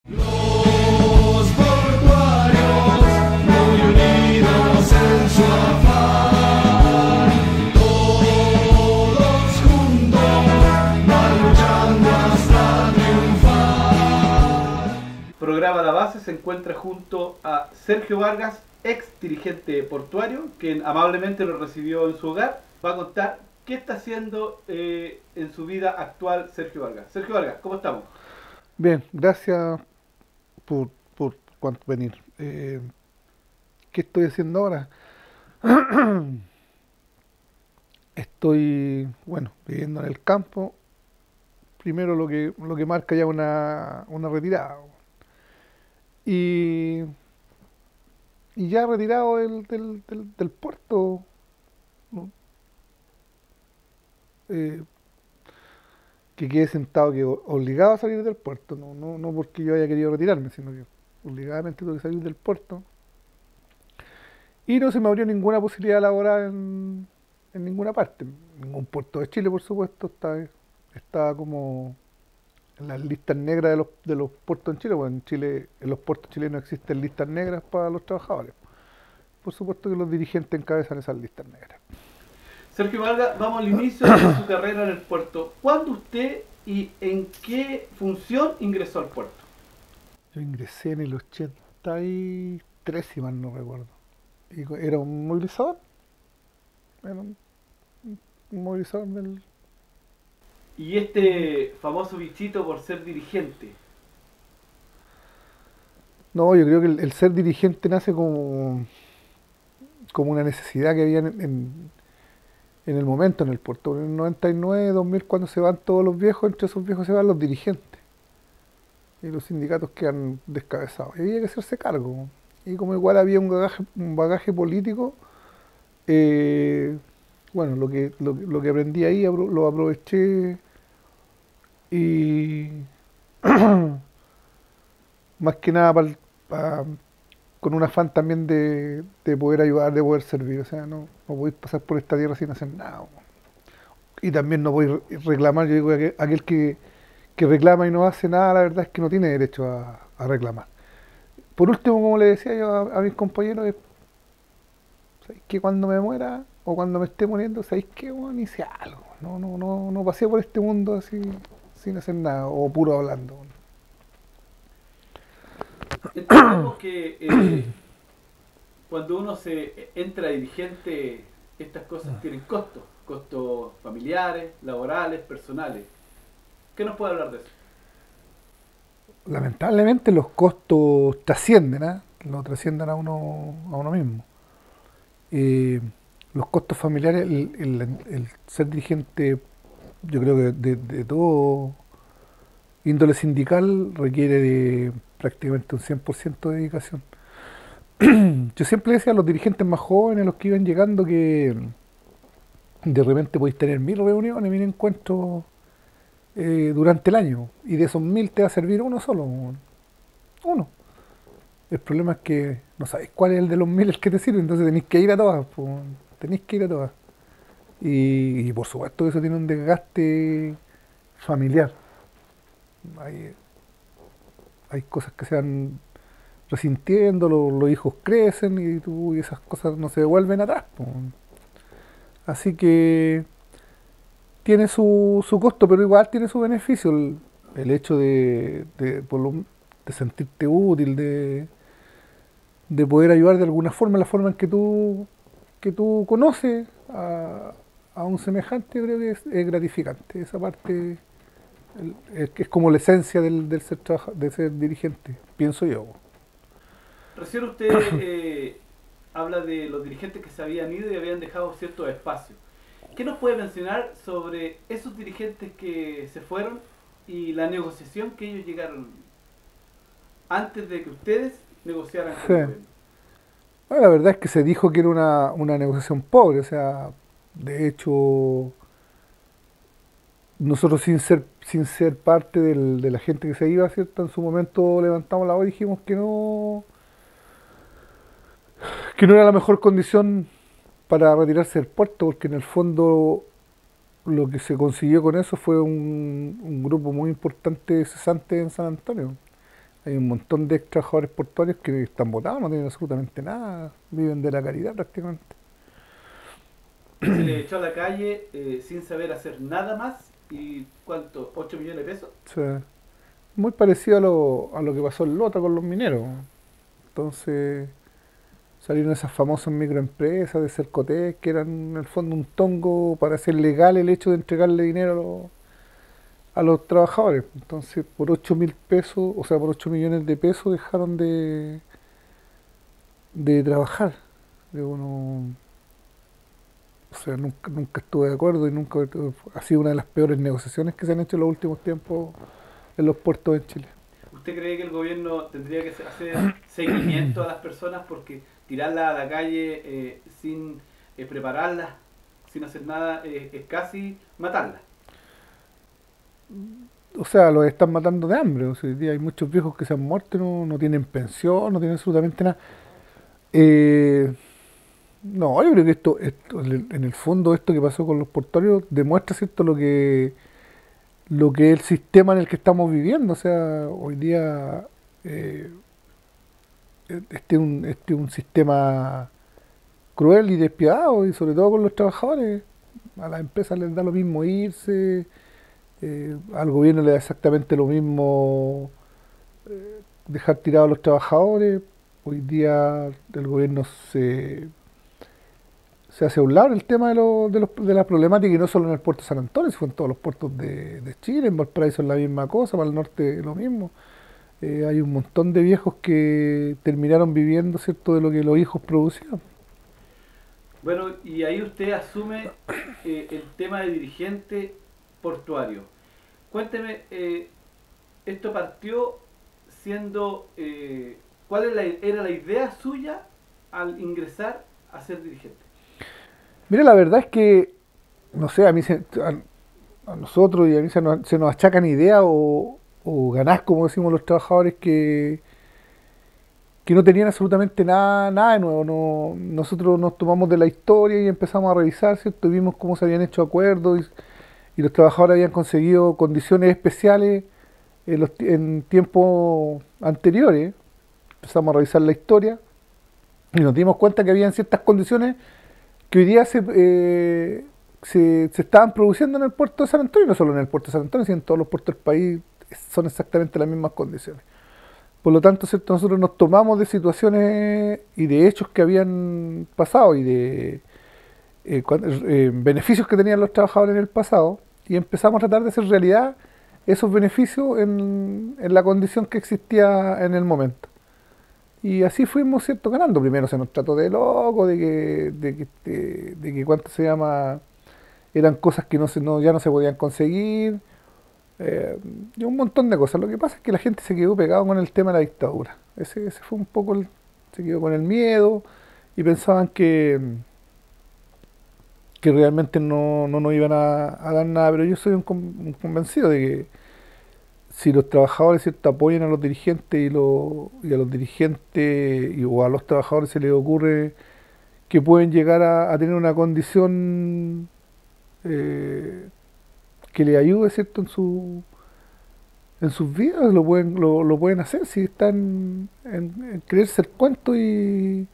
Los portuarios, muy unidos en su afán, todos juntos van luchando hasta triunfar. Programa La Base se encuentra junto a Sergio Vargas, ex dirigente portuario, quien amablemente lo recibió en su hogar. Va a contar qué está haciendo en su vida actual Sergio Vargas. Sergio Vargas, ¿cómo estamos? Bien, gracias por venir. ¿Qué estoy haciendo ahora? Estoy, bueno, viviendo en el campo. Primero lo que marca ya una retirada. Y, y ya retirado del puerto, ¿no? Eh, que quede sentado, que obligado a salir del puerto, no porque yo haya querido retirarme, sino que obligadamente tuve que salir del puerto. Y no se me abrió ninguna posibilidad laboral en ninguna parte. Ningún puerto de Chile, por supuesto, estaba como en las listas negras de los puertos en Chile. Bueno, en Chile, en los puertos chilenos existen listas negras para los trabajadores. Por supuesto que los dirigentes encabezan esas listas negras. Sergio Vargas, vamos al inicio de su carrera en el puerto. ¿Cuándo usted y en qué función ingresó al puerto? Yo ingresé en el 83, si mal no recuerdo. Y era un movilizador. Era un movilizador del... Y este famoso bichito por ser dirigente. No, yo creo que el ser dirigente nace como una necesidad que había en el momento en el puerto. En el 99, 2000, cuando se van todos los viejos, entre esos viejos se van los dirigentes. Y los sindicatos quedan descabezados. Y había que hacerse cargo. Y como igual había un bagaje político, bueno, lo que aprendí ahí lo aproveché y más que nada con un afán también de poder ayudar, de poder servir. O sea, no podéis pasar por esta tierra sin hacer nada. Y también no podéis reclamar. Yo digo que aquel que reclama y no hace nada, la verdad es que no tiene derecho a reclamar. Por último, como le decía yo a mis compañeros, ¿sabéis que cuando me muera o cuando me esté muriendo, sabéis que bueno, hice algo? No pasé por este mundo así sin hacer nada o puro hablando. Entendemos que cuando uno se entra dirigente, estas cosas tienen costos familiares, laborales, personales. ¿Qué nos puede hablar de eso? Lamentablemente los costos trascienden, ¿eh? Lo trascienden a uno mismo. Los costos familiares, el ser dirigente, yo creo que de todo índole sindical requiere de prácticamente un 100% de dedicación. Yo siempre decía a los dirigentes más jóvenes, a los que iban llegando, que de repente podéis tener 1000 reuniones, 1000 encuentros durante el año, y de esos 1000 te va a servir uno solo. Uno. El problema es que no sabéis cuál es el de los 1000 el que te sirve, entonces tenéis que ir a todas. Tenéis que ir a todas. Y por supuesto que eso tiene un desgaste familiar. Hay cosas que se van resintiendo, los hijos crecen y esas cosas no se devuelven atrás. Así que tiene su costo, pero igual tiene su beneficio. El hecho de sentirte útil, de poder ayudar de alguna forma, la forma en que tú conoces a un semejante, yo creo que es gratificante. Esa parte es como la esencia de ser dirigente, pienso yo. Recién usted habla de los dirigentes que se habían ido y habían dejado ciertos espacios. ¿Qué nos puede mencionar sobre esos dirigentes que se fueron y la negociación que ellos llegaron antes de que ustedes negociaran con el gobierno? Bueno, la verdad es que se dijo que era una negociación pobre, o sea, de hecho, nosotros sin ser parte de la gente que se iba, ¿cierto? En su momento levantamos la voz y dijimos que no era la mejor condición para retirarse del puerto, porque en el fondo lo que se consiguió con eso fue un grupo muy importante de cesantes en San Antonio. Hay un montón de ex trabajadores portuarios que están botados, no tienen absolutamente nada, viven de la caridad prácticamente. Se le echó a la calle sin saber hacer nada más. ¿Y cuánto? ¿8 millones de pesos? O sea, muy parecido a lo que pasó en Lota con los mineros. Entonces salieron esas famosas microempresas de Cercotec que eran en el fondo un tongo para hacer legal el hecho de entregarle dinero a los trabajadores. Entonces por 8.000 pesos, o sea, por 8 millones de pesos dejaron de trabajar. Digo, no, o sea, nunca estuve de acuerdo y nunca ha sido una de las peores negociaciones que se han hecho en los últimos tiempos en los puertos en Chile. ¿Usted cree que el gobierno tendría que hacer seguimiento a las personas porque tirarlas a la calle sin prepararlas, sin hacer nada, es casi matarlas? O sea, los están matando de hambre. O sea, hoy día hay muchos viejos que se han muerto y no tienen pensión, no tienen absolutamente nada. Eh, no, yo creo que esto, en el fondo, esto que pasó con los portuarios demuestra, ¿cierto?, lo que es el sistema en el que estamos viviendo. O sea, hoy día eh, este es un sistema cruel y despiadado, y sobre todo con los trabajadores. A las empresas les da lo mismo irse, al gobierno le da exactamente lo mismo dejar tirados a los trabajadores. Hoy día el gobierno se hace a un lado el tema de la problemática, y no solo en el puerto de San Antonio, sino en todos los puertos de Chile. En Valparaíso es la misma cosa, para el norte lo mismo. Hay un montón de viejos que terminaron viviendo, ¿cierto?, de lo que los hijos producían. Bueno, y ahí usted asume el tema de dirigente portuario. Cuénteme, esto partió siendo, ¿cuál era la idea suya al ingresar a ser dirigente? Mira, la verdad es que, no sé, a nosotros y a mí se nos achacan ideas o ganás, como decimos los trabajadores, que no tenían absolutamente nada de nuevo. No, nosotros nos tomamos de la historia y empezamos a revisar, ¿cierto? Y vimos cómo se habían hecho acuerdos y los trabajadores habían conseguido condiciones especiales en tiempos anteriores. Empezamos a revisar la historia y nos dimos cuenta que habían ciertas condiciones que hoy día se estaban produciendo en el puerto de San Antonio, y no solo en el puerto de San Antonio, sino en todos los puertos del país son exactamente las mismas condiciones. Por lo tanto, ¿cierto?, nosotros nos tomamos de situaciones y de hechos que habían pasado y de beneficios que tenían los trabajadores en el pasado, y empezamos a tratar de hacer realidad esos beneficios en la condición que existía en el momento. Y así fuimos, ¿cierto?, ganando. Primero se nos trató de loco, de que cuánto se llama, eran cosas que ya no se podían conseguir, y un montón de cosas. Lo que pasa es que la gente se quedó pegado con el tema de la dictadura. Ese fue un poco, se quedó con el miedo y pensaban que realmente no nos iban a dar nada. Pero yo soy un convencido de que si los trabajadores, ¿cierto?, apoyan a los dirigentes y a los dirigentes o a los trabajadores se les ocurre que pueden llegar a tener una condición que les ayude, ¿cierto?, en sus vidas, lo pueden hacer si están en creerse el cuento y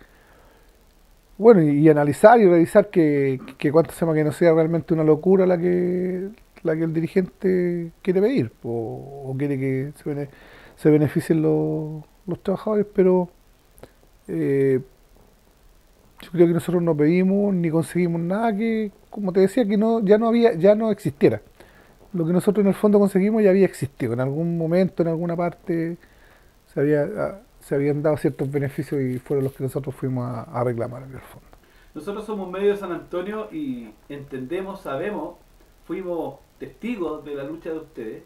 bueno, y analizar y revisar que cuánto se llama, que no sea realmente una locura la que el dirigente quiere pedir o quiere que se beneficien los trabajadores. Pero eh, yo creo que nosotros no pedimos ni conseguimos nada que, como te decía, que ya no existiera. Lo que nosotros en el fondo conseguimos ya había existido. En algún momento, en alguna parte, se habían dado ciertos beneficios y fueron los que nosotros fuimos a reclamar en el fondo. Nosotros somos medio de San Antonio y entendemos, sabemos, fuimos testigos de la lucha de ustedes.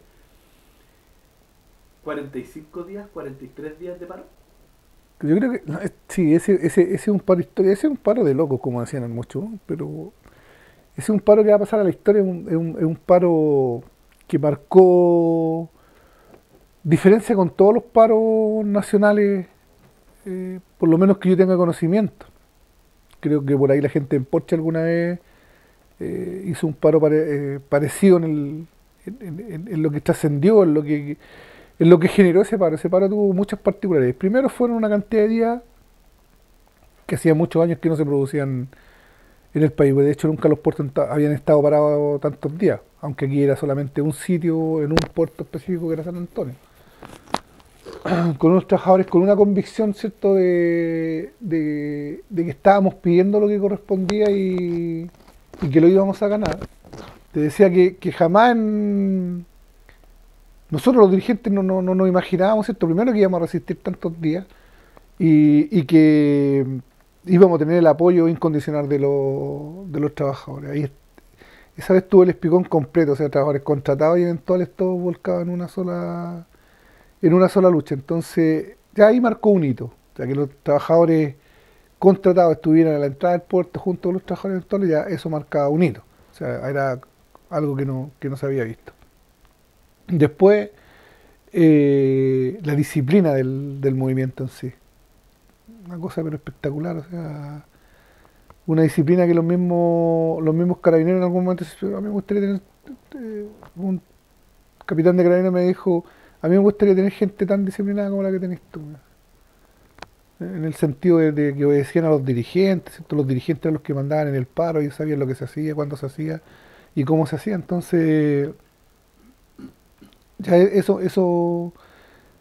45 días, 43 días de paro. Yo creo que no, sí, ese es un paro histórico, ese es un paro de locos, como decían muchos, pero ese es un paro que va a pasar a la historia, es un paro que marcó diferencia con todos los paros nacionales, por lo menos que yo tenga conocimiento. Creo que por ahí la gente en Porsche alguna vez hizo un paro parecido en lo que trascendió, en lo que es lo que generó ese paro. Ese paro tuvo muchas particularidades. Primero fueron una cantidad de días que hacía muchos años que no se producían en el país. De hecho, nunca los puertos habían estado parados tantos días, aunque aquí era solamente un sitio en un puerto específico que era San Antonio. Con unos trabajadores con una convicción, ¿cierto?, de que estábamos pidiendo lo que correspondía y que lo íbamos a ganar. Te decía que jamás nosotros los dirigentes no nos imaginábamos, ¿cierto?, primero que íbamos a resistir tantos días y que íbamos a tener el apoyo incondicional de los trabajadores. Ahí, esa vez tuvo el espigón completo, o sea, trabajadores contratados y eventuales todos volcados en una sola lucha. Entonces, ya ahí marcó un hito. O sea, que los trabajadores contratados estuvieran a la entrada del puerto junto con los trabajadores eventuales, ya eso marcaba un hito. O sea, era algo que no se había visto. Después, la disciplina del movimiento en sí. Una cosa pero espectacular, o sea, una disciplina que los mismos carabineros en algún momento, a mí me gustaría tener, un capitán de carabineros me dijo, a mí me gustaría tener gente tan disciplinada como la que tenés tú, en el sentido de que obedecían a los dirigentes, ¿cierto? Los dirigentes eran los que mandaban en el paro, ellos sabían lo que se hacía, cuándo se hacía y cómo se hacía. Entonces ya eso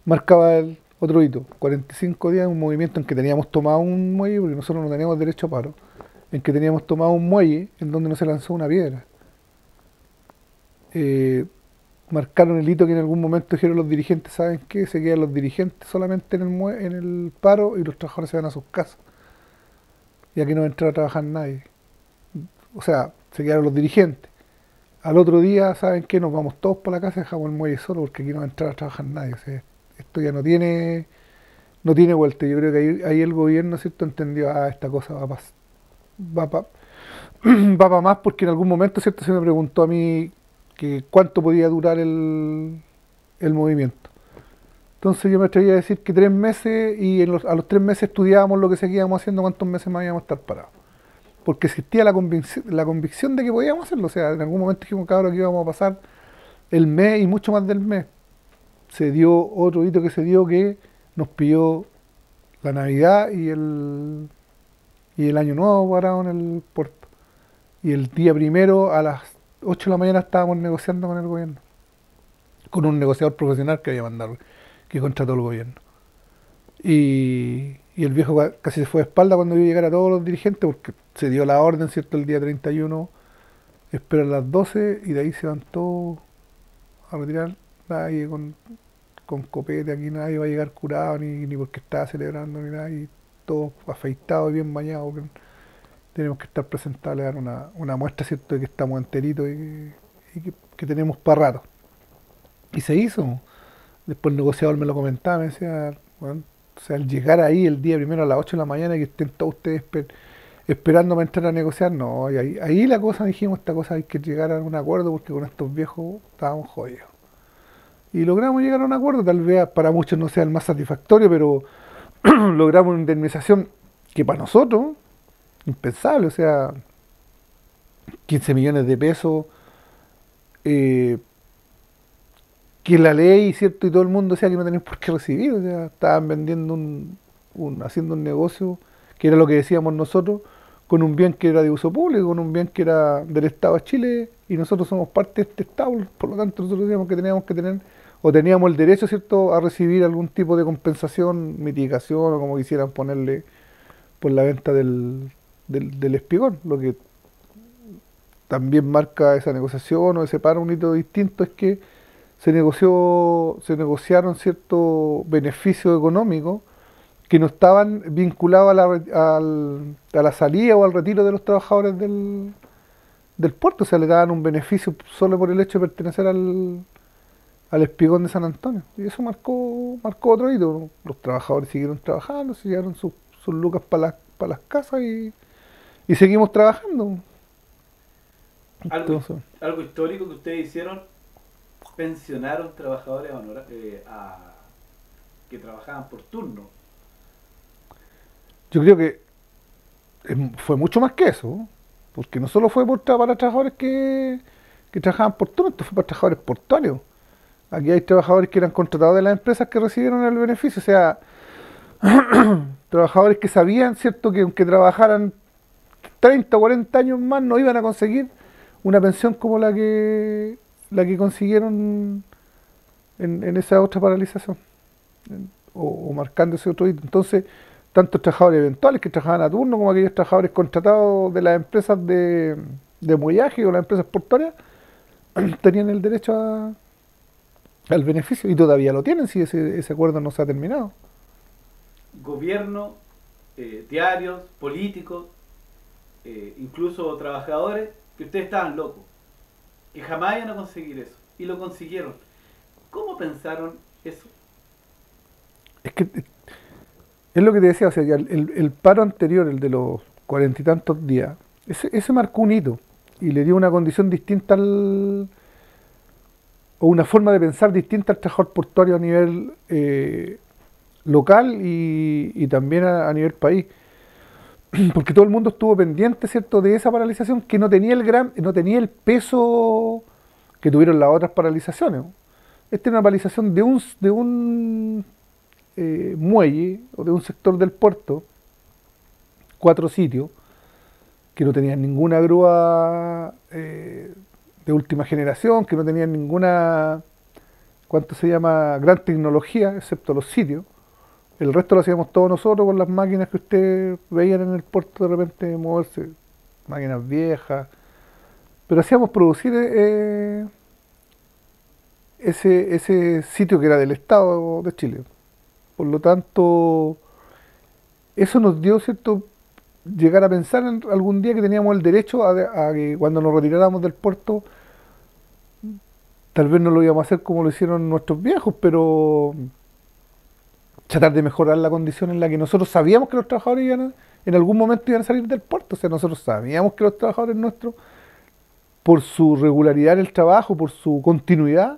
marcaba otro hito. 45 días, un movimiento en que teníamos tomado un muelle, porque nosotros no teníamos derecho a paro, en que teníamos tomado un muelle en donde no se lanzó una piedra. Marcaron el hito que en algún momento dijeron los dirigentes, ¿saben qué? Se quedan los dirigentes solamente en el paro y los trabajadores se van a sus casas. Y aquí no va a entrar a trabajar nadie. O sea, se quedaron los dirigentes. Al otro día, ¿saben qué? Nos vamos todos por la casa y dejamos el muelle solo porque aquí no va a entrar a trabajar nadie. O sea, esto ya no tiene vuelta. Yo creo que ahí el gobierno, ¿cierto?, entendió, esta cosa va para más, porque en algún momento, ¿cierto?, se me preguntó a mí que cuánto podía durar el movimiento. Entonces yo me atreví a decir que 3 meses y a los 3 meses estudiábamos lo que seguíamos haciendo, cuántos meses más íbamos a estar parados. Porque existía la convicción de que podíamos hacerlo. O sea, en algún momento dijimos, cabrón, que íbamos a pasar el mes y mucho más del mes. Se dio otro hito que nos pilló la Navidad y el Año Nuevo parado en el puerto. Y el día primero a las 8 de la mañana estábamos negociando con el gobierno, con un negociador profesional que había mandado, que contrató el gobierno. Y el viejo casi se fue de espalda cuando vio llegar a todos los dirigentes, porque se dio la orden, ¿cierto?, el día 31, esperar las 12, y de ahí se van todos a retirar. Nadie con copete, aquí nadie va a llegar curado, ni porque estaba celebrando, ni nada, y todos afeitados y bien bañados. Tenemos que estar presentables, dar una muestra, ¿cierto?, de que estamos enteritos y que tenemos para rato. Y se hizo. Después el negociador me lo comentaba, me decía, bueno, o sea, al llegar ahí el día primero a las 8 de la mañana y que estén todos ustedes esperando para entrar a negociar, no, y ahí la cosa, dijimos, esta cosa hay que llegar a un acuerdo porque con estos viejos estábamos jodidos. Y logramos llegar a un acuerdo, tal vez para muchos no sea el más satisfactorio, pero logramos una indemnización que para nosotros, impensable, o sea, 15 millones de pesos, que la ley, ¿cierto?, y todo el mundo decía que no tenían por qué recibir. O sea, estaban vendiendo haciendo un negocio, que era lo que decíamos nosotros, con un bien que era de uso público, con un bien que era del Estado de Chile, y nosotros somos parte de este Estado. Por lo tanto, nosotros decíamos que teníamos que tener, o teníamos el derecho, ¿cierto?, a recibir algún tipo de compensación, mitigación, o como quisieran ponerle, por la venta del espigón. Lo que también marca esa negociación o ese paro, un hito distinto, es que se negociaron ciertos beneficios económicos que no estaban vinculados a la salida o al retiro de los trabajadores del puerto. O sea, le daban un beneficio solo por el hecho de pertenecer al espigón de San Antonio. Y eso marcó otro hito. Los trabajadores siguieron trabajando, siguieron sus lucas para las casas y seguimos trabajando. Entonces, Algo histórico que ustedes hicieron, pensionaron trabajadores que trabajaban por turno. yo creo que fue mucho más que eso, porque no solo fue para trabajadores que trabajaban por turno, esto fue para trabajadores portuarios, Aquí hay trabajadores que eran contratados de las empresas que recibieron el beneficio, o sea, trabajadores que sabían, ¿cierto?, que aunque trabajaran 30 o 40 años más no iban a conseguir una pensión como la que consiguieron en esa otra paralización, o marcando ese otro hito. Entonces, tanto trabajadores eventuales que trabajaban a turno como aquellos trabajadores contratados de las empresas de muellaje o las empresas portuarias tenían el derecho al beneficio y todavía lo tienen si ese acuerdo no se ha terminado. Gobierno, diarios, políticos, incluso trabajadores, que ustedes estaban locos, que jamás iban a conseguir eso, y lo consiguieron. ¿Cómo pensaron eso? Es que es lo que te decía, o sea, ya el paro anterior, el de los 40 y tantos días, ese marcó un hito y le dio una condición distinta o una forma de pensar distinta al trabajador portuario a nivel local y también a nivel país. Porque todo el mundo estuvo pendiente, ¿cierto?, de esa paralización que no tenía no tenía el peso que tuvieron las otras paralizaciones. Esta es una paralización de un muelle o de un sector del puerto, 4 sitios, que no tenían ninguna grúa de última generación, que no tenían ninguna, ¿cuánto se llama?, gran tecnología, excepto los sitios. El resto lo hacíamos todos nosotros con las máquinas que ustedes veían en el puerto de repente moverse, máquinas viejas, pero hacíamos producir ese sitio que era del Estado de Chile. Por lo tanto, eso nos dio, ¿cierto?, llegar a pensar en algún día que teníamos el derecho a que cuando nos retiráramos del puerto, tal vez no lo íbamos a hacer como lo hicieron nuestros viejos, pero tratar de mejorar la condición en la que nosotros sabíamos que los trabajadores en algún momento iban a salir del puerto. O sea, nosotros sabíamos que los trabajadores nuestros, por su regularidad en el trabajo, por su continuidad,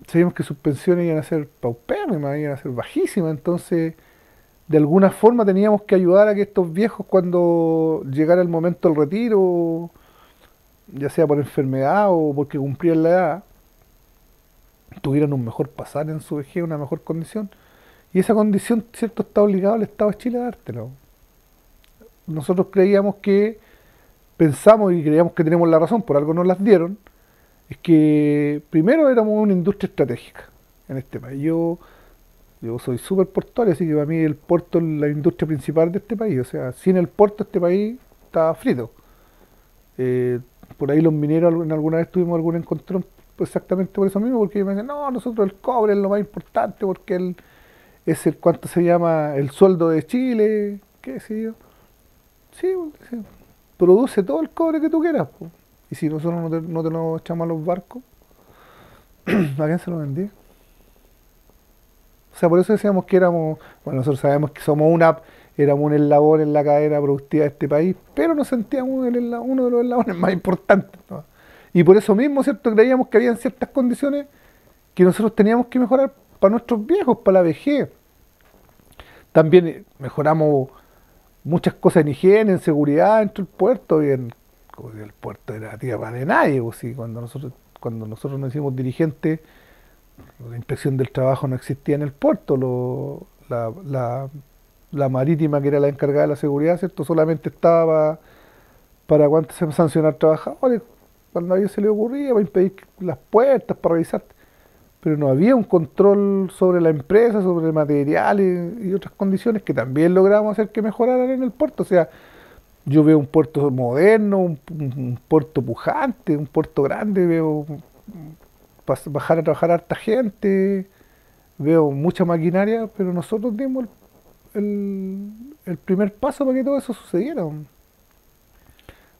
sabíamos que sus pensiones iban a ser paupérrimas, iban a ser bajísimas. Entonces, de alguna forma teníamos que ayudar a que estos viejos, cuando llegara el momento del retiro, ya sea por enfermedad o porque cumplían la edad, tuvieran un mejor pasar en su vejez, una mejor condición. Y esa condición, ¿cierto?, está obligado el Estado de Chile a dártela. Nosotros pensamos y creíamos que tenemos la razón, por algo nos las dieron, es que primero éramos una industria estratégica en este país. Yo soy súper portuario, así que para mí el puerto es la industria principal de este país. O sea, sin el puerto este país está frito. Por ahí los mineros en alguna vez tuvimos algún encontrón exactamente por eso mismo, porque ellos me dicen, no, nosotros el cobre es lo más importante porque es el, ¿cuánto se llama?, el sueldo de Chile, qué sé yo. Sí, sí, produce todo el cobre que tú quieras, po. Y si nosotros no te lo echamos a los barcos, ¿a quién se lo vendí? O sea, por eso decíamos que bueno, nosotros sabemos que éramos un eslabón en la cadena productiva de este país, pero nos sentíamos uno de los eslabones más importantes, ¿no? Y por eso mismo, ¿cierto?, creíamos que habían ciertas condiciones que nosotros teníamos que mejorar para nuestros viejos, para la vejez. También mejoramos muchas cosas en higiene, en seguridad dentro del puerto, como si el puerto era tierra de nadie, pues sí, cuando nosotros nos hicimos dirigentes, la inspección del trabajo no existía en el puerto, la marítima, que era la encargada de la seguridad, ¿cierto?, solamente estaba para sancionar trabajadores cuando a ellos se les ocurría, para impedir las puertas, para revisar, pero no había un control sobre la empresa, sobre materiales y otras condiciones que también logramos hacer que mejoraran en el puerto. O sea, yo veo un puerto moderno, un puerto pujante, un puerto grande, veo bajar a trabajar a harta gente, veo mucha maquinaria, pero nosotros dimos el primer paso para que todo eso sucediera.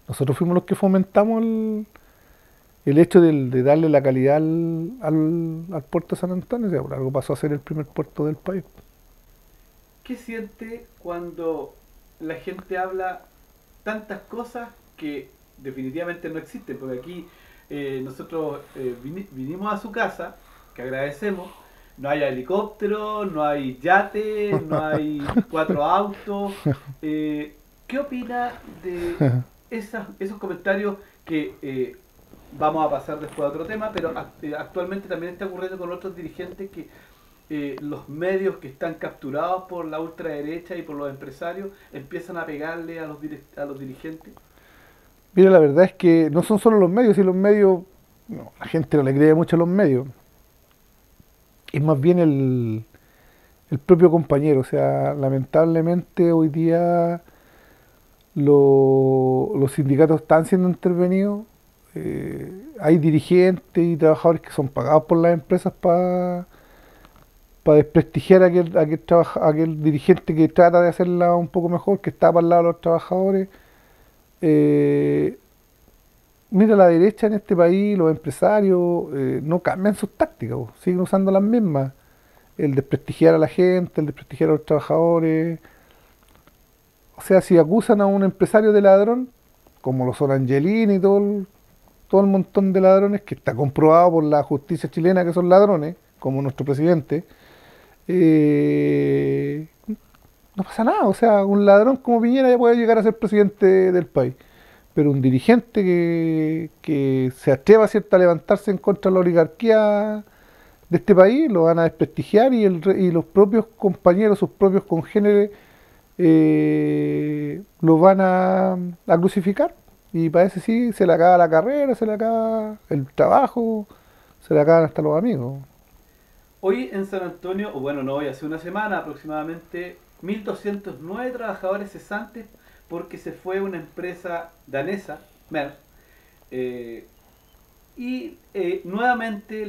Nosotros fuimos los que fomentamos el hecho de darle la calidad al puerto de San Antonio. O sea, por algo pasó a ser el primer puerto del país. ¿Qué siente cuando la gente habla tantas cosas que definitivamente no existen? Porque aquí nosotros vinimos a su casa, que agradecemos, no hay helicóptero, no hay yate, no hay 4 autos. ¿Qué opina de esos comentarios que vamos a pasar después a otro tema, pero actualmente también está ocurriendo con otros dirigentes que los medios que están capturados por la ultraderecha y por los empresarios empiezan a pegarle a a los dirigentes. Mira, la verdad es que no son solo los medios, y los medios, no, la gente no le cree mucho a los medios, es más bien el propio compañero. O sea, lamentablemente hoy día los sindicatos están siendo intervenidos. Hay dirigentes y trabajadores que son pagados por las empresas para desprestigiar a aquel dirigente que trata de hacerla un poco mejor, que está para el lado de los trabajadores. Eh, Mira, la derecha en este país, los empresarios, no cambian sus tácticas, po, siguen usando las mismas. El desprestigiar a la gente, el desprestigiar a los trabajadores. O sea, si acusan a un empresario de ladrón, como lo son Angelini y todo el montón de ladrones, que está comprobado por la justicia chilena que son ladrones, como nuestro presidente, eh, no pasa nada. O sea, un ladrón como Piñera ya puede llegar a ser presidente del país. Pero un dirigente que se atreva, ¿cierto?, a levantarse en contra de la oligarquía de este país, lo van a desprestigiar, y los propios compañeros, sus propios congéneres, lo van a crucificar. Y parece sí, se le acaba la carrera, se le acaba el trabajo, se le acaban hasta los amigos. Hoy en San Antonio, o bueno, no hoy, hace una semana aproximadamente, 1.209 trabajadores cesantes porque se fue una empresa danesa, Maersk, y nuevamente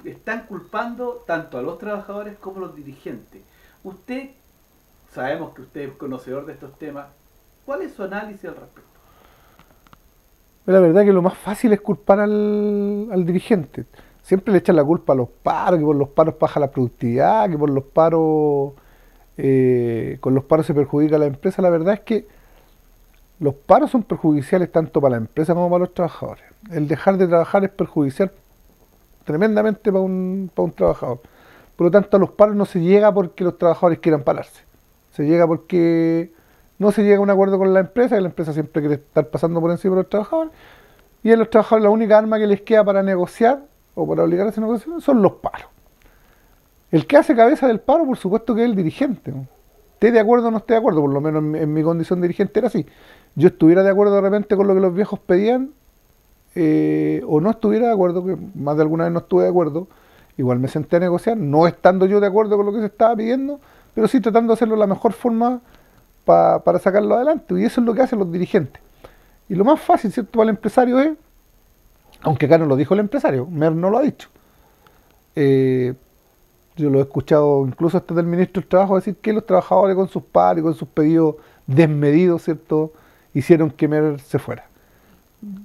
están culpando tanto a los trabajadores como a los dirigentes. Usted, sabemos que usted es conocedor de estos temas, ¿cuál es su análisis al respecto? La verdad que lo más fácil es culpar al dirigente. Siempre le echan la culpa a los paros, que por los paros baja la productividad, que por los paros, con los paros se perjudica a la empresa. La verdad es que los paros son perjudiciales tanto para la empresa como para los trabajadores. El dejar de trabajar es perjudicial tremendamente para un trabajador. Por lo tanto, a los paros no se llega porque los trabajadores quieran pararse. Se llega porque no se llega a un acuerdo con la empresa, y la empresa siempre quiere estar pasando por encima de los trabajadores. Y a los trabajadores la única arma que les queda para negociar o para obligar a esa negociación son los paros. El que hace cabeza del paro, por supuesto que es el dirigente, ¿no? Esté de acuerdo o no esté de acuerdo, por lo menos en mi condición de dirigente era así. Yo estuviera de acuerdo de repente con lo que los viejos pedían, o no estuviera de acuerdo, que más de alguna vez no estuve de acuerdo, igual me senté a negociar, no estando yo de acuerdo con lo que se estaba pidiendo, pero sí tratando de hacerlo de la mejor forma para sacarlo adelante. Y eso es lo que hacen los dirigentes. Y lo más fácil, ¿cierto?, para el empresario es, aunque acá no lo dijo el empresario, Mer no lo ha dicho. Yo lo he escuchado incluso hasta del ministro del Trabajo decir que los trabajadores con sus paros y con sus pedidos desmedidos, ¿cierto?, hicieron que Mer se fuera.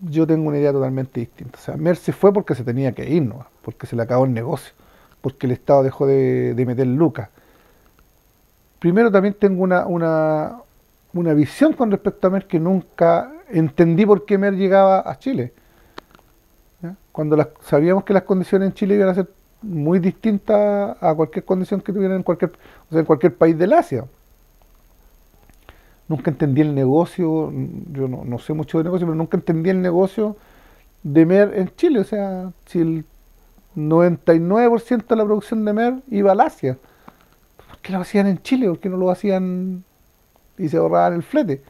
Yo tengo una idea totalmente distinta. O sea, Mer se fue porque se tenía que ir, ¿no?, porque se le acabó el negocio, porque el Estado dejó de meter lucas. Primero, también tengo una visión con respecto a Mer, que nunca entendí por qué Mer llegaba a Chile, ¿ya? Cuando sabíamos que las condiciones en Chile iban a ser muy distintas a cualquier condición que tuvieran en cualquier país del Asia. Nunca entendí el negocio, yo no sé mucho de negocio, pero nunca entendí el negocio de Mer en Chile. O sea, si el 99% de la producción de Mer iba al Asia, ¿por qué lo hacían en Chile? ¿Por qué no lo hacían y se ahorraban el flete?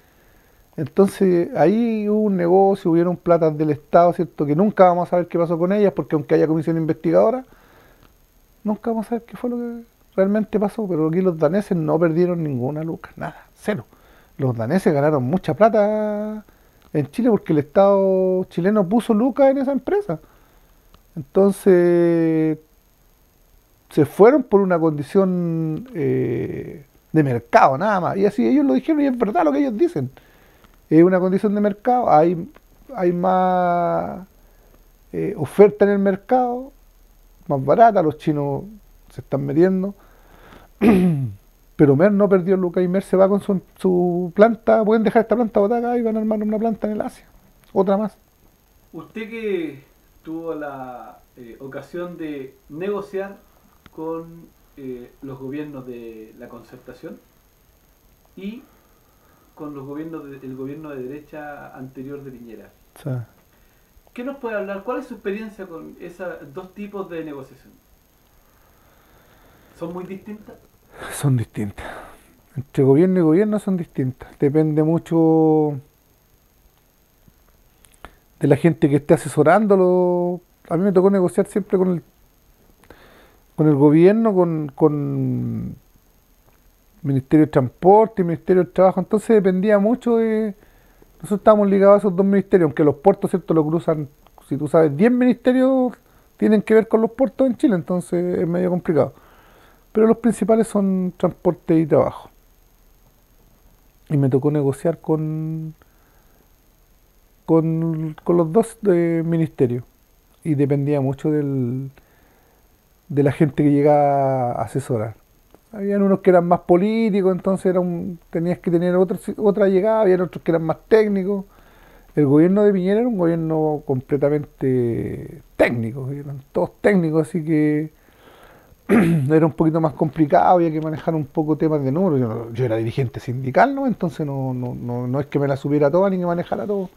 Entonces ahí hubo un negocio, hubieron platas del Estado, ¿cierto?, que nunca vamos a saber qué pasó con ellas, porque aunque haya comisión investigadora, nunca vamos a saber qué fue lo que realmente pasó. Pero aquí los daneses no perdieron ninguna luca, nada, cero. Los daneses ganaron mucha plata en Chile porque el Estado chileno puso lucas en esa empresa. Entonces se fueron por una condición de mercado, nada más. Y así ellos lo dijeron, y es verdad lo que ellos dicen. Es una condición de mercado, hay más oferta en el mercado, más barata, los chinos se están metiendo. Pero Mer no perdió lucas, y Mer se va con su planta. Pueden dejar esta planta botada acá y van a armar una planta en el Asia, otra más. Usted que tuvo la ocasión de negociar con los gobiernos de la Concertación y con los gobiernos del gobierno de derecha anterior de Piñera, O sea, ¿Qué nos puede hablar? ¿Cuál es su experiencia con esos dos tipos de negociación? ¿Son muy distintas? Son distintas. Entre gobierno y gobierno son distintas. Depende mucho de la gente que esté asesorándolo. A mí me tocó negociar siempre con el gobierno, con Ministerio de Transporte y Ministerio de Trabajo. Entonces dependía mucho de... Nosotros estábamos ligados a esos dos ministerios, aunque los puertos, ¿cierto?, lo cruzan, si tú sabes, 10 ministerios tienen que ver con los puertos en Chile, entonces es medio complicado. Pero los principales son transporte y trabajo. Y me tocó negociar con los dos ministerios. Y dependía mucho de la gente que llegaba a asesorar. Habían unos que eran más políticos, entonces tenías que tener otra llegada, habían otros que eran más técnicos. El gobierno de Piñera era un gobierno completamente técnico, eran todos técnicos, así que era un poquito más complicado, había que manejar un poco temas de números. Yo era dirigente sindical, ¿no? Entonces no es que me la supiera toda ni que manejara todo.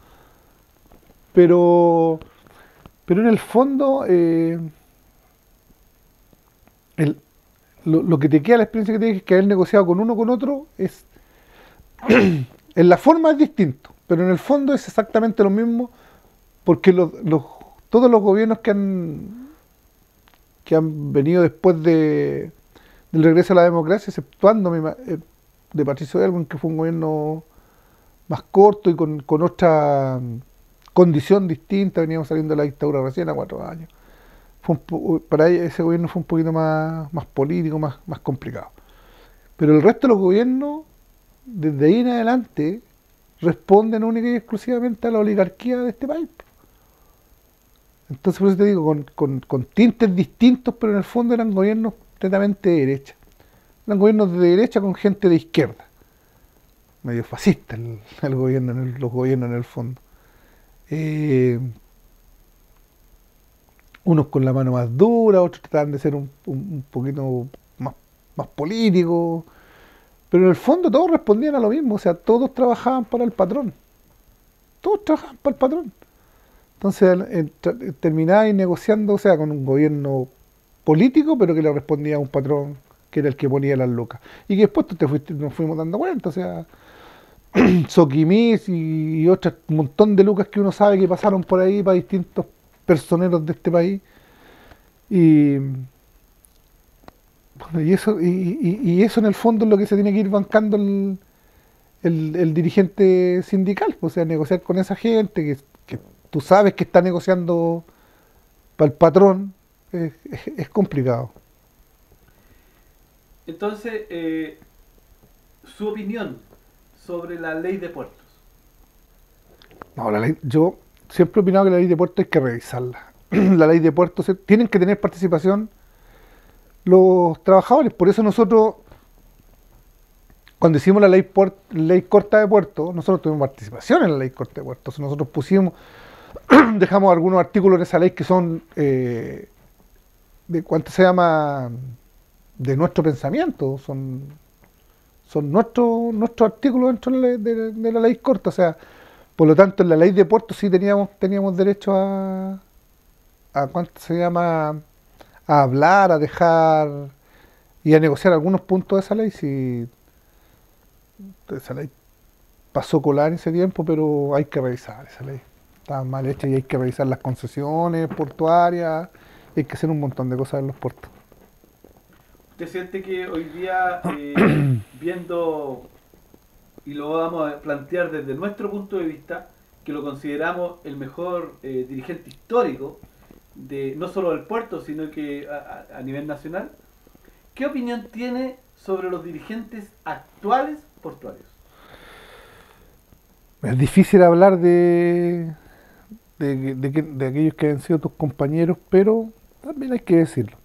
Pero, pero en el fondo, el, lo que te queda, la experiencia que te dije, es que haber negociado con uno o con otro es en la forma es distinto, pero en el fondo es exactamente lo mismo, porque todos los gobiernos que han venido después del regreso a la democracia, exceptuando de Patricio Elwin, que fue un gobierno más corto y con otra condición distinta, veníamos saliendo de la dictadura recién a 4 años. Para ese gobierno fue un poquito más político, más complicado. Pero el resto de los gobiernos, desde ahí en adelante, responden única y exclusivamente a la oligarquía de este país. Entonces, por eso te digo, con tintes distintos, pero en el fondo eran gobiernos completamente de derecha. Eran gobiernos de derecha con gente de izquierda. Medio fascista el gobierno, los gobiernos en el fondo. Unos con la mano más dura, otros trataban de ser un poquito más políticos, pero en el fondo todos respondían a lo mismo, o sea, todos trabajaban para el patrón, todos trabajaban para el patrón. Entonces termináis negociando, o sea, con un gobierno político, pero que le respondía a un patrón que era el que ponía las lucas. Y que después nos fuimos dando cuenta, o sea, Soquimís y otro un montón de lucas que uno sabe que pasaron por ahí para distintos personeros de este país. Y, bueno, y eso en el fondo es lo que se tiene que ir bancando el dirigente sindical, o sea, negociar con esa gente que tú sabes que está negociando para el patrón, es complicado. Entonces, su opinión sobre la ley de puertos. No, yo siempre he opinado que la ley de puertos hay que revisarla. La ley de puertos tienen que tener participación los trabajadores. Por eso nosotros, cuando hicimos la ley corta de puertos, nosotros tuvimos participación en la ley corta de puertos. Nosotros dejamos algunos artículos en esa ley que son de cuánto se llama, de nuestro pensamiento, son nuestros artículos dentro de la ley corta. O sea, por lo tanto, en la ley de puertos sí teníamos derecho a cuánto se llama, a hablar, a dejar y a negociar algunos puntos de esa ley. Si esa ley pasó colar en ese tiempo, pero hay que revisar esa ley. Está mal hecha y hay que revisar las concesiones portuarias, hay que hacer un montón de cosas en los puertos. ¿Usted siente que hoy día, viendo, y lo vamos a plantear desde nuestro punto de vista, que lo consideramos el mejor dirigente histórico, no solo del puerto, sino que a nivel nacional, ¿qué opinión tiene sobre los dirigentes actuales portuarios? Es difícil hablar de aquellos que han sido tus compañeros, pero también hay que decirlo.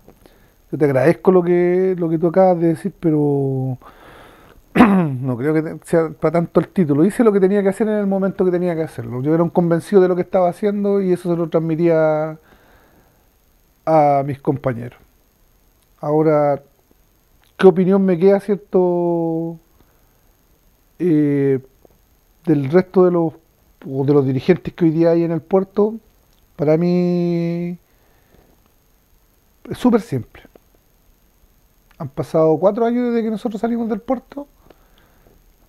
Yo te agradezco lo que tú acabas de decir, pero no creo que sea para tanto el título. Hice lo que tenía que hacer en el momento que tenía que hacerlo. Yo era un convencido de lo que estaba haciendo y eso se lo transmitía a mis compañeros. Ahora, ¿qué opinión me queda, cierto, del resto de los dirigentes que hoy día hay en el puerto? Para mí es súper simple. Han pasado 4 años desde que nosotros salimos del puerto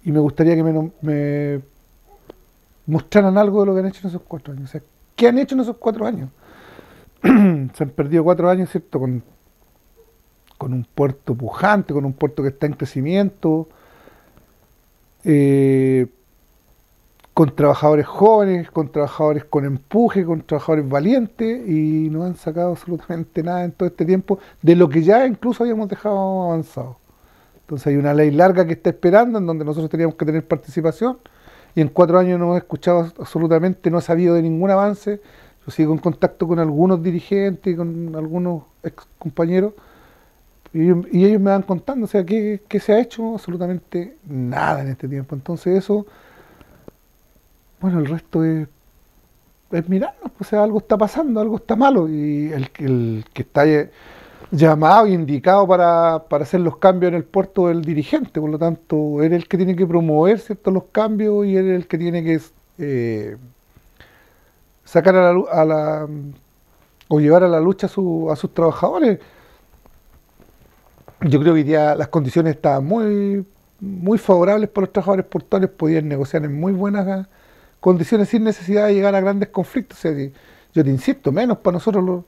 y me gustaría que me mostraran algo de lo que han hecho en esos 4 años. O sea, ¿qué han hecho en esos 4 años? Se han perdido 4 años, ¿cierto? Con un puerto pujante, con un puerto que está en crecimiento, eh, con trabajadores jóvenes, con trabajadores con empuje, con trabajadores valientes, y no han sacado absolutamente nada en todo este tiempo de lo que ya incluso habíamos dejado avanzado. Entonces hay una ley larga que está esperando, en donde nosotros teníamos que tener participación, y en 4 años no he escuchado absolutamente, no he sabido de ningún avance. Yo sigo en contacto con algunos dirigentes y con algunos ex compañeros, y ellos me van contando, o sea, ¿qué se ha hecho? Absolutamente nada en este tiempo. Entonces eso, bueno, el resto es mirarnos, pues, o sea, algo está pasando, algo está malo, y el que está llamado y indicado para hacer los cambios en el puerto es el dirigente. Por lo tanto, él es el que tiene que promover, ¿cierto?, los cambios, y él es el que tiene que sacar o llevar a la lucha a sus trabajadores. Yo creo que hoy día las condiciones estaban muy favorables para los trabajadores portuarios, podían negociar en muy buenas condiciones sin necesidad de llegar a grandes conflictos. O sea, yo te insisto, menos para nosotros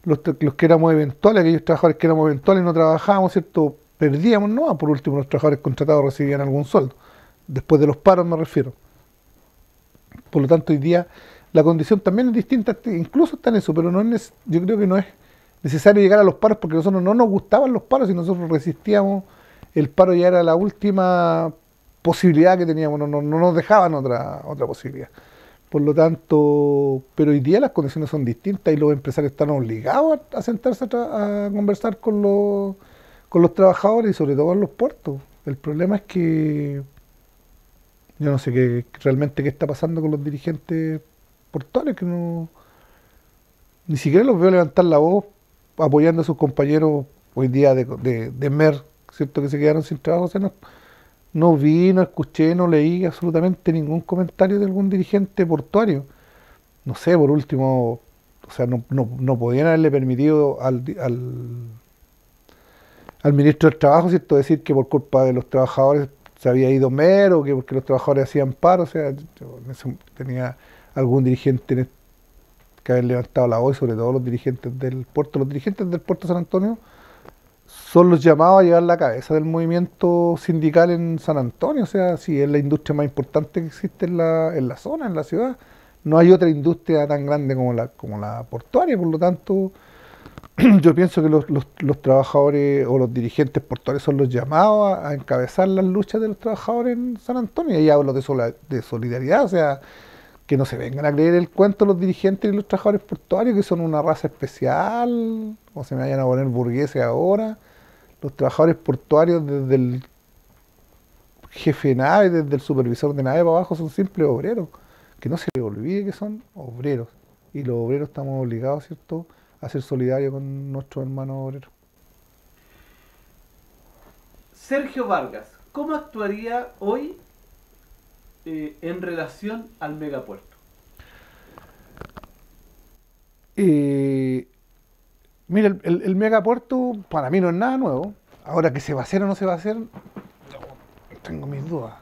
los que éramos eventuales, aquellos trabajadores que éramos eventuales no trabajábamos, ¿cierto? Perdíamos, ¿no? Por último, los trabajadores contratados recibían algún sueldo, después de los paros me refiero. Por lo tanto, hoy día la condición también es distinta, incluso está en eso, pero yo creo que no es necesario llegar a los paros, porque a nosotros no nos gustaban los paros y nosotros resistíamos. El paro ya era la última posibilidad que teníamos, no nos dejaban otra posibilidad. Por lo tanto, pero hoy día las condiciones son distintas y los empresarios están obligados a sentarse a conversar con los trabajadores, y sobre todo en los puertos. El problema es que yo no sé realmente qué está pasando con los dirigentes portuarios, que ni siquiera los veo levantar la voz apoyando a sus compañeros hoy día de MER, ¿cierto?, que se quedaron sin trabajo. O sea, no vi, no escuché, no leí absolutamente ningún comentario de algún dirigente portuario. No sé, por último, o sea, no podían haberle permitido al ministro del Trabajo, ¿cierto?, decir que por culpa de los trabajadores se había ido MER, o que porque los trabajadores hacían paro. O sea, yo tenía algún dirigente que haber levantado la voz, sobre todo los dirigentes del puerto. Los dirigentes del puerto de San Antonio son los llamados a llevar la cabeza del movimiento sindical en San Antonio. O sea, si es la industria más importante que existe en la zona, en la ciudad. No hay otra industria tan grande como la portuaria. Por lo tanto, yo pienso que los trabajadores o los dirigentes portuarios son los llamados a encabezar las luchas de los trabajadores en San Antonio. Y hablo de solidaridad, o sea, que no se vengan a creer el cuento los dirigentes y los trabajadores portuarios, que son una raza especial, o se me vayan a poner burgueses ahora. Los trabajadores portuarios, desde el jefe de nave, desde el supervisor de nave para abajo, son simples obreros. Que no se les olvide que son obreros. Y los obreros estamos obligados, ¿cierto?, a ser solidarios con nuestros hermanos obreros. Sergio Vargas, ¿cómo actuaría hoy en relación al megapuerto? Mira, el megapuerto para mí no es nada nuevo. Ahora, que se va a hacer o no se va a hacer, tengo mis dudas.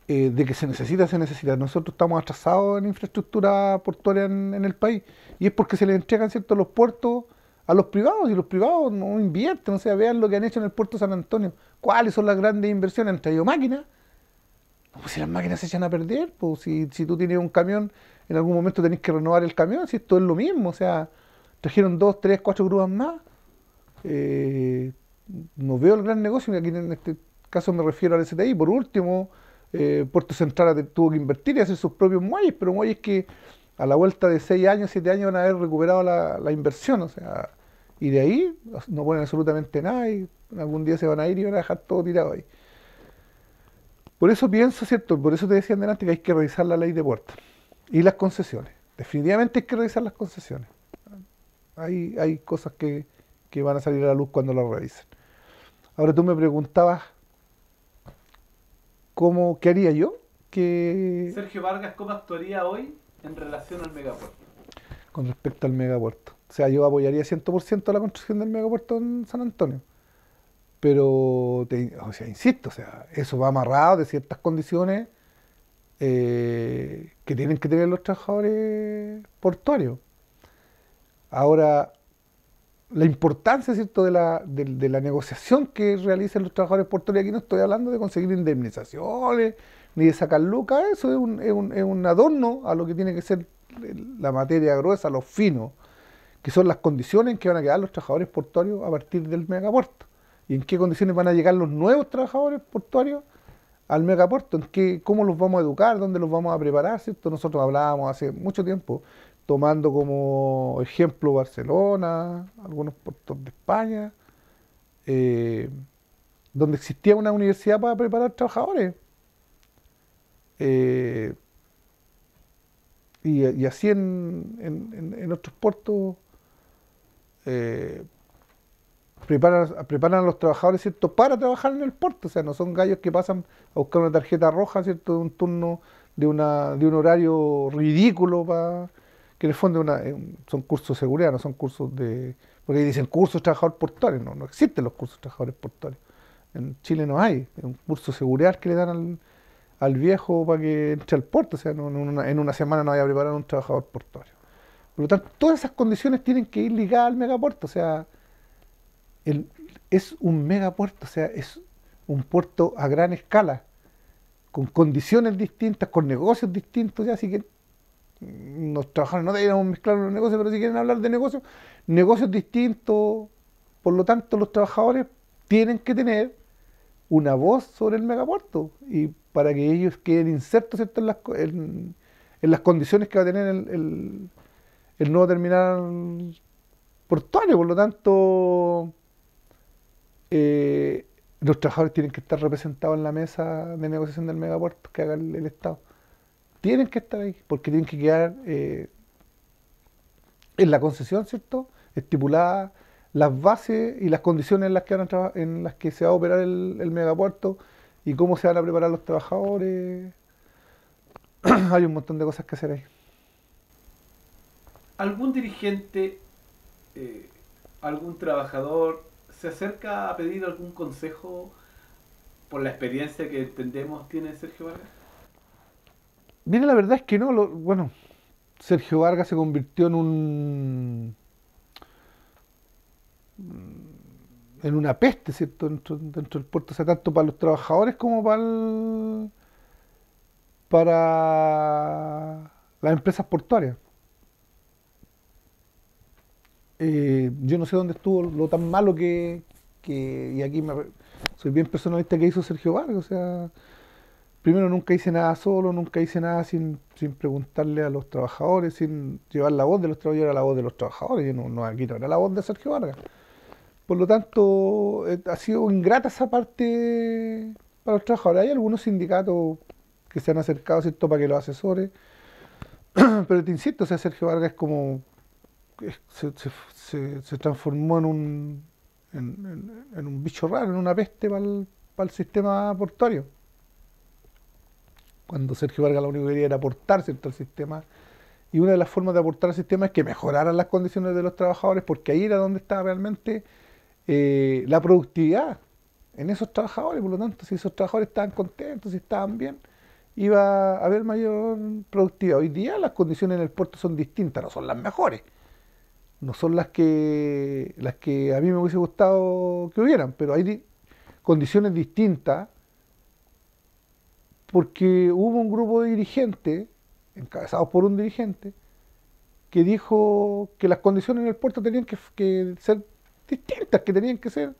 De que se necesita, se necesita. Nosotros estamos atrasados en infraestructura portuaria en el país, y es porque se le entregan, ¿cierto?, los puertos a los privados, y los privados no invierten. O sea, vean lo que han hecho en el puerto de San Antonio. ¿Cuáles son las grandes inversiones? Han traído máquinas. Pues si las máquinas se echan a perder, pues si tú tienes un camión, en algún momento tenés que renovar el camión, si esto es lo mismo. O sea, trajeron 2, 3, 4 grúas más. No veo el gran negocio, aquí en este caso me refiero al STI. Por último, Puerto Central tuvo que invertir y hacer sus propios muelles, pero muelles que a la vuelta de 6 años, 7 años van a haber recuperado la inversión. O sea, y de ahí no ponen absolutamente nada, y algún día se van a ir y van a dejar todo tirado ahí. Por eso pienso, ¿cierto? Por eso te decía delante que hay que revisar la ley de puertos y las concesiones. Definitivamente hay que revisar las concesiones. Hay cosas que van a salir a la luz cuando las revisen. Ahora tú me preguntabas ¿qué haría yo? Sergio Vargas, ¿cómo actuaría hoy en relación al megapuerto? con respecto al megapuerto. O sea, yo apoyaría 100% la construcción del megapuerto en San Antonio. Pero, o sea, insisto, o sea, eso va amarrado de ciertas condiciones que tienen que tener los trabajadores portuarios. Ahora, la importancia, ¿cierto?, de la negociación que realicen los trabajadores portuarios, aquí no estoy hablando de conseguir indemnizaciones, ni de sacar lucas, eso es un adorno a lo que tiene que ser la materia gruesa, lo fino, que son las condiciones en que van a quedar los trabajadores portuarios a partir del megapuerto. Y en qué condiciones van a llegar los nuevos trabajadores portuarios al megapuerto, cómo los vamos a educar, dónde los vamos a preparar, ¿cierto? Nosotros hablábamos hace mucho tiempo, tomando como ejemplo Barcelona, algunos puertos de España, donde existía una universidad para preparar trabajadores. Y así en otros puertos preparan a los trabajadores, ¿cierto?, para trabajar en el puerto. O sea, no son gallos que pasan a buscar una tarjeta roja, ¿cierto?, de un turno, de un horario ridículo, que en el fondo son cursos de seguridad, no son cursos de... Porque ahí dicen cursos de trabajadores portuarios, no existen los cursos de trabajadores portuarios. En Chile no hay, es un curso de seguridad que le dan al viejo para que entre al puerto. O sea, en una semana no vaya a preparar a un trabajador portuario. Por lo tanto, todas esas condiciones tienen que ir ligadas al megapuerto. O sea, es un megapuerto, o sea, es un puerto a gran escala, con condiciones distintas, con negocios distintos. Ya, así que los trabajadores no deberíamos mezclar los negocios, pero si quieren hablar de negocios distintos. Por lo tanto, los trabajadores tienen que tener una voz sobre el megapuerto, y para que ellos queden insertos, ¿cierto?, en las condiciones que va a tener el nuevo terminal portuario. Por lo tanto, los trabajadores tienen que estar representados en la mesa de negociación del megapuerto que haga el Estado. Tienen que estar ahí, porque tienen que quedar en la concesión, ¿cierto?, estipuladas las bases y las condiciones en las que se va a operar el megapuerto, y cómo se van a preparar los trabajadores. Hay un montón de cosas que hacer ahí. ¿Algún dirigente, algún trabajador se acerca a pedir algún consejo por la experiencia que entendemos tiene Sergio Vargas? Mira, la verdad es que no. Bueno, Sergio Vargas se convirtió en una peste, ¿cierto?, dentro del puerto. O sea, tanto para los trabajadores como para las empresas portuarias. Yo no sé dónde estuvo lo tan malo y aquí soy bien personalista, que hizo Sergio Vargas. O sea, primero, nunca hice nada solo, nunca hice nada sin preguntarle a los trabajadores, sin llevar la voz de los trabajadores, era la voz de los trabajadores. Yo aquí no era la voz de Sergio Vargas. Por lo tanto, ha sido ingrata esa parte para los trabajadores. Hay algunos sindicatos que se han acercado, ¿cierto?, para que los asesore. Pero te insisto, o sea, Sergio Vargas es como... Se transformó en un bicho raro, en una peste para el sistema portuario. Cuando Sergio Vargas lo único que quería era aportar, ¿cierto?, al sistema. Y una de las formas de aportar al sistema es que mejoraran las condiciones de los trabajadores, porque ahí era donde estaba realmente la productividad, en esos trabajadores. Por lo tanto, si esos trabajadores estaban contentos, si estaban bien, iba a haber mayor productividad. Hoy día las condiciones en el puerto son distintas, no son las mejores, no son las que a mí me hubiese gustado que hubieran, pero hay condiciones distintas, porque hubo un grupo de dirigentes, encabezados por un dirigente, que dijo que las condiciones en el puerto tenían que ser distintas, que tenían que ser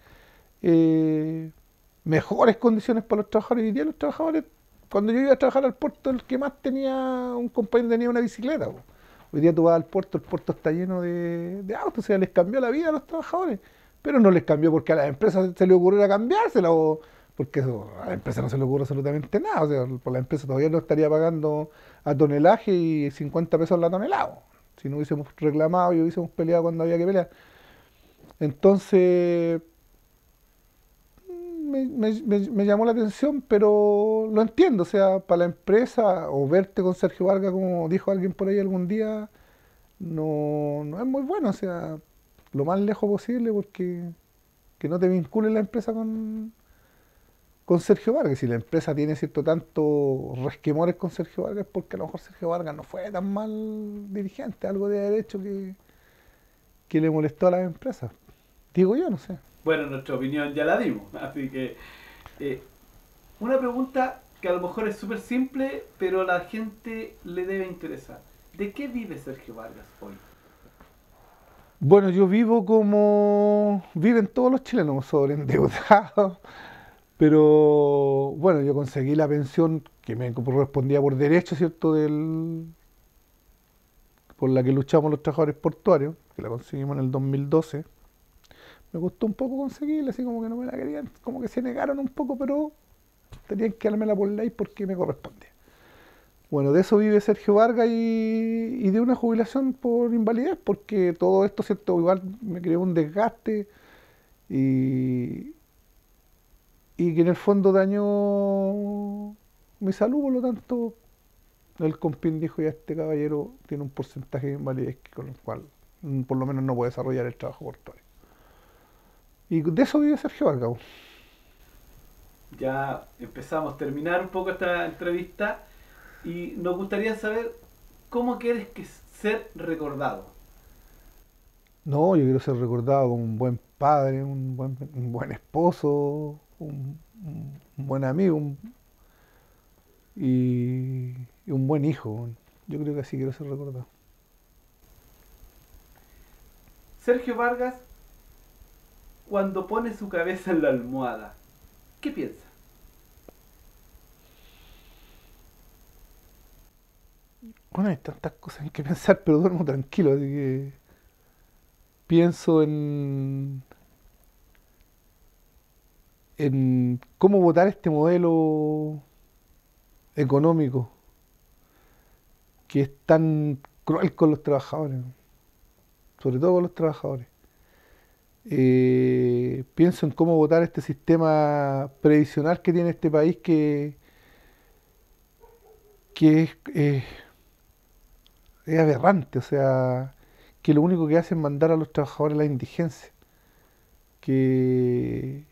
mejores condiciones para los trabajadores. Y hoy día los trabajadores, cuando yo iba a trabajar al puerto, el que más tenía, un compañero tenía una bicicleta. Hoy día tú vas al puerto, el puerto está lleno de autos. O sea, les cambió la vida a los trabajadores, pero no les cambió porque a las empresas se les ocurriera cambiársela, porque a la empresa no se le ocurre absolutamente nada. O sea, por la empresa todavía no estaría pagando a tonelaje y 50 pesos la tonelada, si no hubiésemos reclamado y hubiésemos peleado cuando había que pelear. Entonces, me llamó la atención, pero lo entiendo. O sea, para la empresa, o verte con Sergio Vargas, como dijo alguien por ahí algún día, no es muy bueno, o sea, lo más lejos posible porque que no te vincule la empresa con Sergio Vargas. Si la empresa tiene cierto tanto resquemores con Sergio Vargas, es porque a lo mejor Sergio Vargas no fue tan mal dirigente, algo de haber hecho que le molestó a las empresas. Digo yo, no sé. Bueno, nuestra opinión ya la dimos, así que eh, una pregunta que a lo mejor es súper simple, pero a la gente le debe interesar. ¿De qué vive Sergio Vargas hoy? Bueno, yo vivo como viven todos los chilenos, sobreendeudados, pero bueno, yo conseguí la pensión que me correspondía por derecho, ¿cierto? Por la que luchamos los trabajadores portuarios, que la conseguimos en el 2012. Me costó un poco conseguirla, así como que no me la querían, como que se negaron un poco, pero tenían que dármela por ley porque me correspondía. Bueno, de eso vive Sergio Vargas y de una jubilación por invalidez, porque todo esto, ¿cierto? Igual me creó un desgaste y, y que en el fondo dañó mi salud, por lo tanto, el compin dijo ya este caballero tiene un porcentaje de invalidez con el cual por lo menos no puede desarrollar el trabajo portuario. Y de eso vive Sergio Vargas. Ya empezamos a terminar un poco esta entrevista y nos gustaría saber cómo quieres que ser recordado. No, yo quiero ser recordado como un buen padre, un buen esposo, un buen amigo y, y un buen hijo. Yo creo que así quiero ser recordado. Sergio Vargas, cuando pone su cabeza en la almohada, ¿qué piensa? Bueno, hay tantas cosas en que pensar, pero duermo tranquilo, así que pienso en cómo votar este modelo económico que es tan cruel con los trabajadores, sobre todo con los trabajadores. Pienso en cómo votar este sistema previsional que tiene este país que es aberrante, o sea, que lo único que hace es mandar a los trabajadores a la indigencia, que,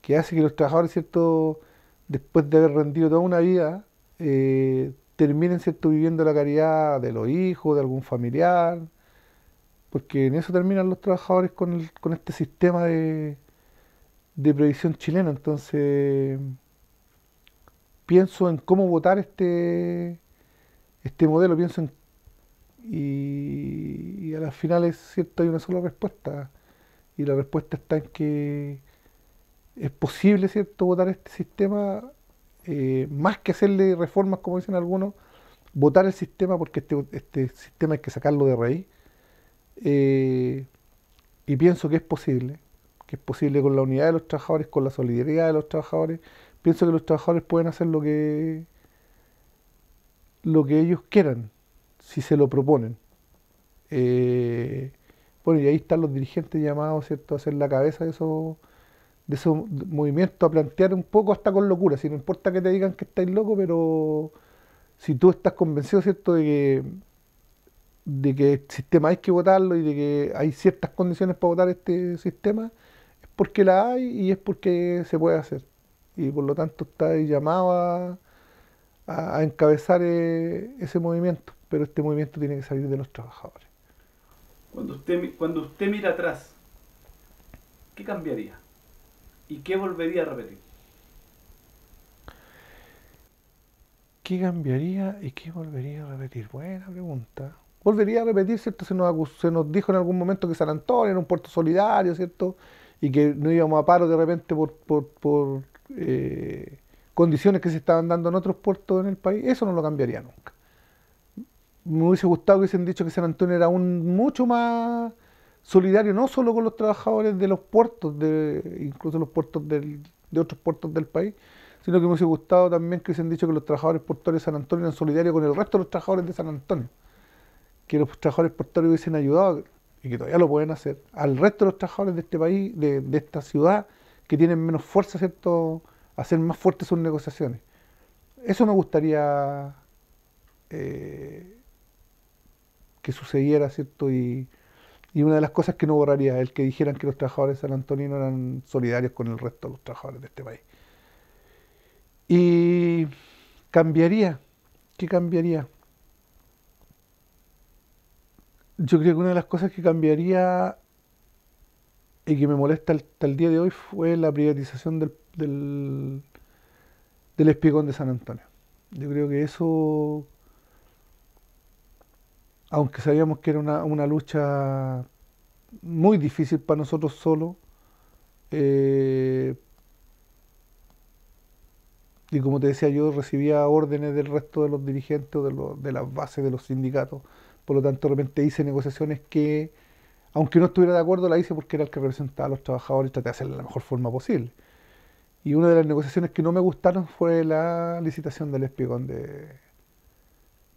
que hace que los trabajadores, ¿cierto?, después de haber rendido toda una vida, terminen, ¿cierto?, viviendo la caridad de los hijos, de algún familiar, porque en eso terminan los trabajadores con este sistema de previsión chilena. Entonces, pienso en cómo votar este modelo, y a las finales, ¿cierto?, hay una sola respuesta, y la respuesta está en que es posible, ¿cierto?, votar este sistema, más que hacerle reformas, como dicen algunos, votar el sistema porque este sistema hay que sacarlo de raíz. eh, y pienso que es posible con la unidad de los trabajadores, con la solidaridad de los trabajadores. Pienso que los trabajadores pueden hacer lo que ellos quieran, si se lo proponen. Eh, bueno, y ahí están los dirigentes llamados, ¿cierto?, a ser la cabeza de esos movimientos, a plantear un poco hasta con locura, si no importa que te digan que estáis loco, pero si tú estás convencido, ¿cierto?, de que el sistema hay que votarlo y de que hay ciertas condiciones para votar este sistema, es porque la hay y es porque se puede hacer. Y por lo tanto está ahí llamado a encabezar ese movimiento, pero este movimiento tiene que salir de los trabajadores. Cuando usted mira atrás, ¿qué cambiaría? ¿Y qué volvería a repetir? ¿Qué cambiaría y qué volvería a repetir? Buena pregunta. Volvería a repetir, ¿cierto? Se nos dijo en algún momento que San Antonio era un puerto solidario, ¿cierto? Y que no íbamos a paro de repente por condiciones que se estaban dando en otros puertos en el país. Eso no lo cambiaría nunca. Me hubiese gustado que hubiesen dicho que San Antonio era aún mucho más solidario, no solo con los trabajadores de los puertos, incluso los puertos de otros puertos del país, sino que me hubiese gustado también que hubiesen dicho que los trabajadores portuarios de San Antonio eran solidarios con el resto de los trabajadores de San Antonio, que los trabajadores portuarios hubiesen ayudado, y que todavía lo pueden hacer, al resto de los trabajadores de este país, de esta ciudad, que tienen menos fuerza, ¿cierto?, hacer más fuertes sus negociaciones. Eso me gustaría, que sucediera, ¿cierto? Y una de las cosas que no borraría, el que dijeran que los trabajadores sanantoninos eran solidarios con el resto de los trabajadores de este país. Y cambiaría, ¿qué cambiaría? Yo creo que una de las cosas que cambiaría y que me molesta hasta el día de hoy fue la privatización del Espigón de San Antonio. Yo creo que eso, aunque sabíamos que era una lucha muy difícil para nosotros solos, eh, y como te decía, yo recibía órdenes del resto de los dirigentes o de las bases de los sindicatos, por lo tanto de repente hice negociaciones que, aunque no estuviera de acuerdo, la hice porque era el que representaba a los trabajadores y traté de hacerlo de la mejor forma posible. Y una de las negociaciones que no me gustaron fue la licitación del espigón de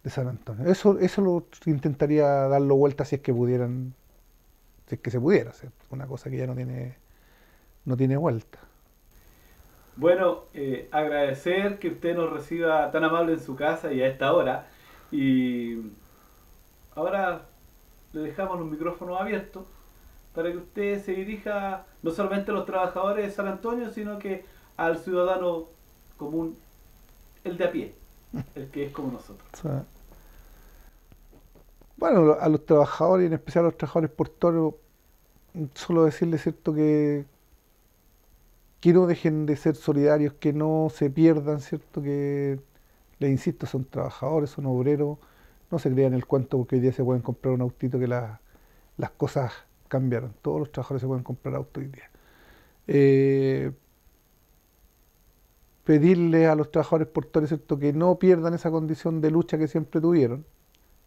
San Antonio. Eso lo intentaría darlo vuelta si es que pudieran, si es que se pudiera hacer. Una cosa que ya no tiene vuelta. Bueno, agradecer que usted nos reciba tan amable en su casa y a esta hora. Y ahora le dejamos los micrófonos abiertos para que usted se dirija no solamente a los trabajadores de San Antonio, sino que al ciudadano común, el de a pie, el que es como nosotros. O sea, bueno, a los trabajadores, y en especial a los trabajadores portuarios, solo decirles, ¿cierto?, que no dejen de ser solidarios, que no se pierdan, ¿cierto?, que, les insisto, son trabajadores, son obreros, no se crean el cuento porque hoy día se pueden comprar un autito que las cosas cambiaron, todos los trabajadores se pueden comprar auto hoy día. Eh, Pedirle a los trabajadores portuarios, ¿cierto?, que no pierdan esa condición de lucha que siempre tuvieron,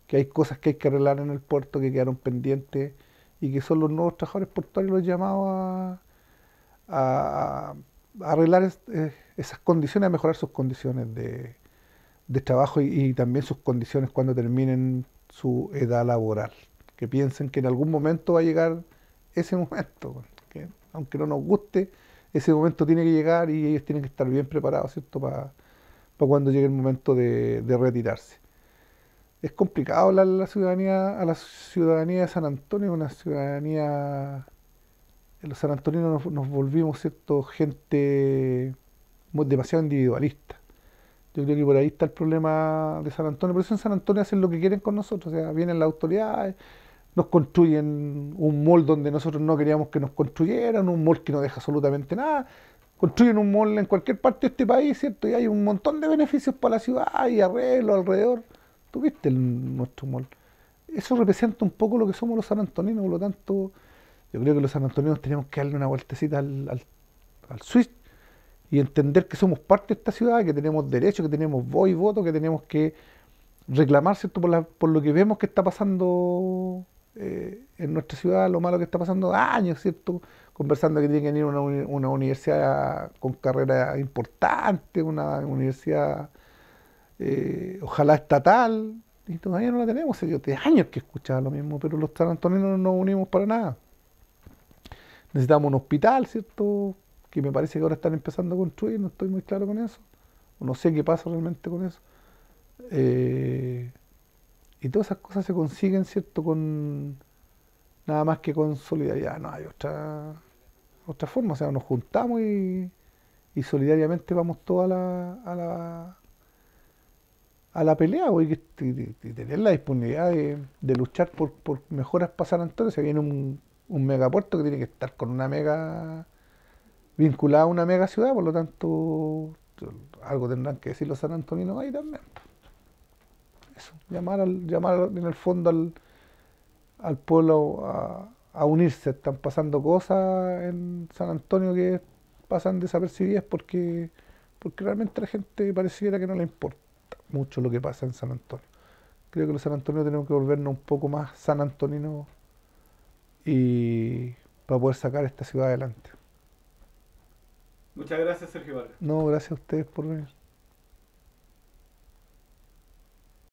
que hay cosas que hay que arreglar en el puerto que quedaron pendientes y que son los nuevos trabajadores portuarios los llamados a arreglar esas condiciones, a mejorar sus condiciones de trabajo y también sus condiciones cuando terminen su edad laboral. Que piensen que en algún momento va a llegar ese momento, que aunque no nos guste, ese momento tiene que llegar y ellos tienen que estar bien preparados, ¿cierto?, para cuando llegue el momento de retirarse. Es complicado hablar a la ciudadanía de San Antonio, una ciudadanía, los sanantoninos nos volvimos, ¿cierto?, gente demasiado individualista. Yo creo que por ahí está el problema de San Antonio. Por eso en San Antonio hacen lo que quieren con nosotros. O sea, vienen las autoridades, nos construyen un mall donde nosotros no queríamos que nos construyeran, un mall que no deja absolutamente nada. Construyen un mall en cualquier parte de este país, ¿cierto? Y hay un montón de beneficios para la ciudad y arreglos alrededor. ¿Tú viste nuestro mall? Eso representa un poco lo que somos los sanantoninos, por lo tanto, yo creo que los sanantoninos tenemos que darle una vueltecita al switch y entender que somos parte de esta ciudad, que tenemos derechos, que tenemos voz y voto, que tenemos que reclamar, ¿cierto?, por lo que vemos que está pasando en nuestra ciudad, lo malo que está pasando años, ¿cierto? Conversando que tiene que venir una universidad con carrera importante, una universidad ojalá estatal, y todavía no la tenemos. Hace 10 años que escuchaba lo mismo, pero los sanantoninos no nos unimos para nada. Necesitamos un hospital, ¿cierto?, que me parece que ahora están empezando a construir, no estoy muy claro con eso, o no sé qué pasa realmente con eso. Y todas esas cosas se consiguen, ¿cierto?, con nada más que con solidaridad, no hay otra forma, o sea, nos juntamos y solidariamente vamos todos a la pelea, y tener la disponibilidad de luchar por mejoras para San Antonio. Se viene un megapuerto que tiene que estar con una mega vinculada a una mega ciudad, por lo tanto algo tendrán que decir los sanantoninos ahí también. Eso, llamar en el fondo al pueblo a unirse. Están pasando cosas en San Antonio que pasan desapercibidas porque realmente a la gente pareciera que no le importa mucho lo que pasa en San Antonio. Creo que los sanantoninos tenemos que volvernos un poco más sanantoninos y para poder sacar esta ciudad adelante. Muchas gracias, Sergio Vargas. No, gracias a ustedes por venir.